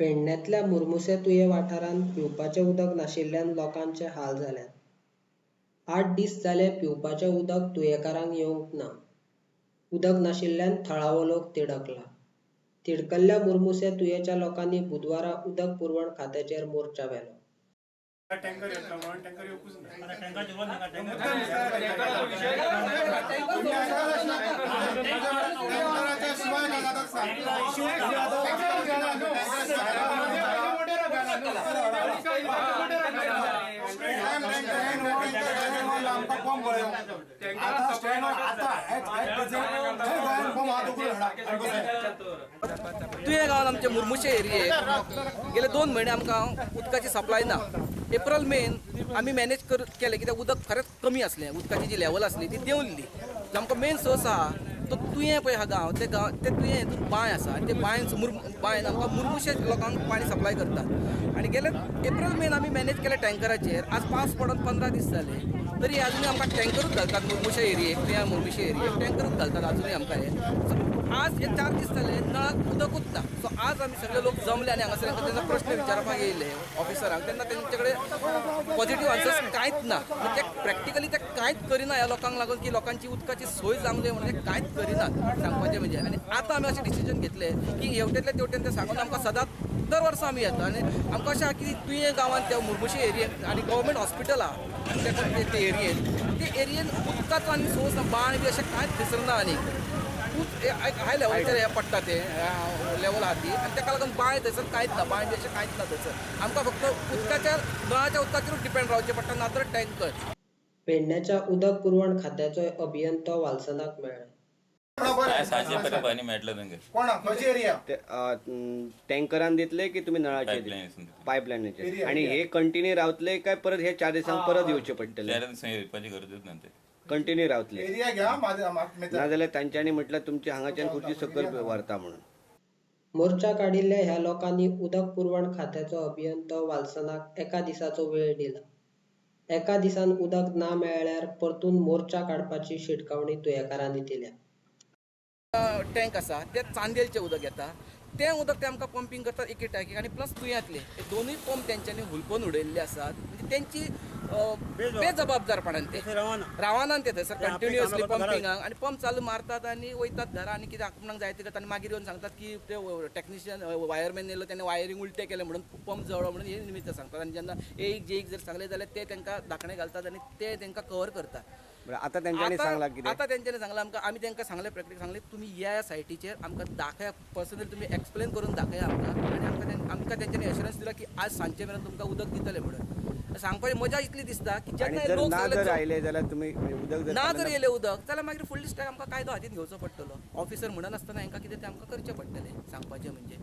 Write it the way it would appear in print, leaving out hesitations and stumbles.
पेडण्यातल्या मुर्मुसे तुये वाठारांत पिवपाचें उदक नाशिल्ल्यान लोकांचे हाल जाल्यात. 8 दीस जाले पिवपाचें उदक तुयेकारांक येवंक ना. उदक नाशिल्ल्यान थळावो लोक तिडकला. तिडकल्ल्या मुर्मुसे तुयेच्या लोकांनी बुधवारा उदक पुरवण खात्याचेर मोर्चा व्हेलो. टँकर येतलो म्हणून टँकर येवपूच ना. तुये गांवांत आमचे मुर्मुशे एरियेक गेले 2 म्हयने आमकां उदकाची सप्लाय ना. एप्रिल मेन आमी मॅनेज केलें कित्याक उदक खरेंच कमी आसलें. उदकाची जी लेवल आसली ती देंवल्ली. आमकां मेन सोर्स आहा तो तुयें पळय हा गांव ते तुयें हितून बांय आसा आनी ते बांयन आमकां मुर्मुशे लोकांक पाणी सप्लाय करतात. आनी गेले एप्रिल मेन आमी मॅनेज केले टँकराचेर. आज पावस पडून 15 दीस जाले तरी अजूनय आमकां टँकरूच घालतात. मुर्मुशे एरियेक तुया मुर्मुशे एरियेक टँकरूच घालतात अजूनय आमकां हे. आज हे 4 दीस जाले नळाक उदकूच ना. सो आज आमी सगळे लोक जमले आनी हांगासर तेन्ना प्रश्न विचारपाक येयले ऑफिसरांक तेन्ना तेंचे कडेन पॉझिटिव्ह आन्सर्स कांयच ना. म्हणजे प्रॅक्टिकली ते कांयच करिना ह्या लोकांक लागून की लोकांची उदकाची सोय जावंक जाय म्हणून ते कांयच करिनात सांगपाचें म्हणजे. आनी आतां आमी अशें डिसिजन घेतलें की हेवटेंतल्या तेवटेन ते सांगून आमकां सदांच दर वर्सा आमी येता. आनी आमकां अशें आहा की तुये गांवांत त्या मुर्मुशे एरियेक आनी गव्हर्मेंट हॉस्पिटल आहा ते एरियेन उदकाचो आनी सोर्स बाण बी अशें कांयच दिसना. आनी हाय लेवलाचेर हे पडटा ते लेवल आहा ती आनी ताका लागून बांय थंयसर कांयच ना. बांय बी अशें कांयच ना थंयसर. आमकां फक्त उदकाच्या नळाच्या उदकाचेरूच डिपेंड रावचें पडटा ना तर टँकर. पेडण्याच्या उदक पुरवण खात्याचो अभियंतो वालसनाक मेळ्ळा. टँकरान दितले की तुम्ही नळाचे पाईपलाईनचे आणि हे कंटिन्यू रावतले काय परत हे 4 दिसांक परत येवचे पडटले? कंटिन्यू रावतले नाजाल्यार तांच्यांनी म्हटलं तुमची हांगाच्यान खुर्ची सकयल व्हरता म्हणून. मोर्चा काडिल्ल्या ह्या लोकांनी उदक पुरवण खात्याचो अभियंतो वालसनाक एका दिसाचो वेळ दिला. एका दिसान उदक ना मेळ्ळ्यार परतून मोर्चा काडपाची शिटकावणी तुयेकारांनी दिल्या. टँक आसा ते चांदेलचें उदक येता. तें उदक ते आमकां पंपिंग करतात एके टायकीक आनी प्लस तुयांतले हे दोनूय पंप तेंच्यांनी हुलकोन उडयल्ले आसात. म्हणजे तेंची बेजबाबदारपणान ते रावनान ते थंयसर कंटिन्युअसली पंपिंगाक आनी पंप चालू मारतात आनी वयतात घरा आनी कितें आपणाक जाय ते करतात आनी मागीर येवन सांगतात की ते टॅक्निशियन वायरमॅन येयलो तेणें वायरींग उलटें केलें म्हणून पंप जळ्ळो म्हणून हे निमित्त सांगतात. आनी जेन्ना एक जर सांगलें जाल्यार ते तांकां धाकणे घालतात आनी ते तांकां कवर करतात. आता त्यांच्यानी सांगला कितें? आता तेंच्यांनी सांगला आमकां आमी तांकां सांगलें प्रॅक्टीक सांगलें तुमी ह्या सायटीचेर आमकां दाखया पर्सनली तुमी एक्सप्लेन करून दाखया आमकां. आनी आमकां तेंच्यांनी एश्युरन्स दिला की आज सांजचे मेरेन तुमकां उदक दितले म्हणून. सांगपाची मजा इतली दिसता की जेन्ना लोक जर आयले जाल्यार तुमी उदक ना जर येयले उदक जाल्यार मागीर फुडली स्टेप आमकां कायदो हातीन घेवचो पडटलो. ऑफिसर म्हणनासतना हांकां कितें तें आमकां करचें पडटलें सांगपाचें म्हणजे.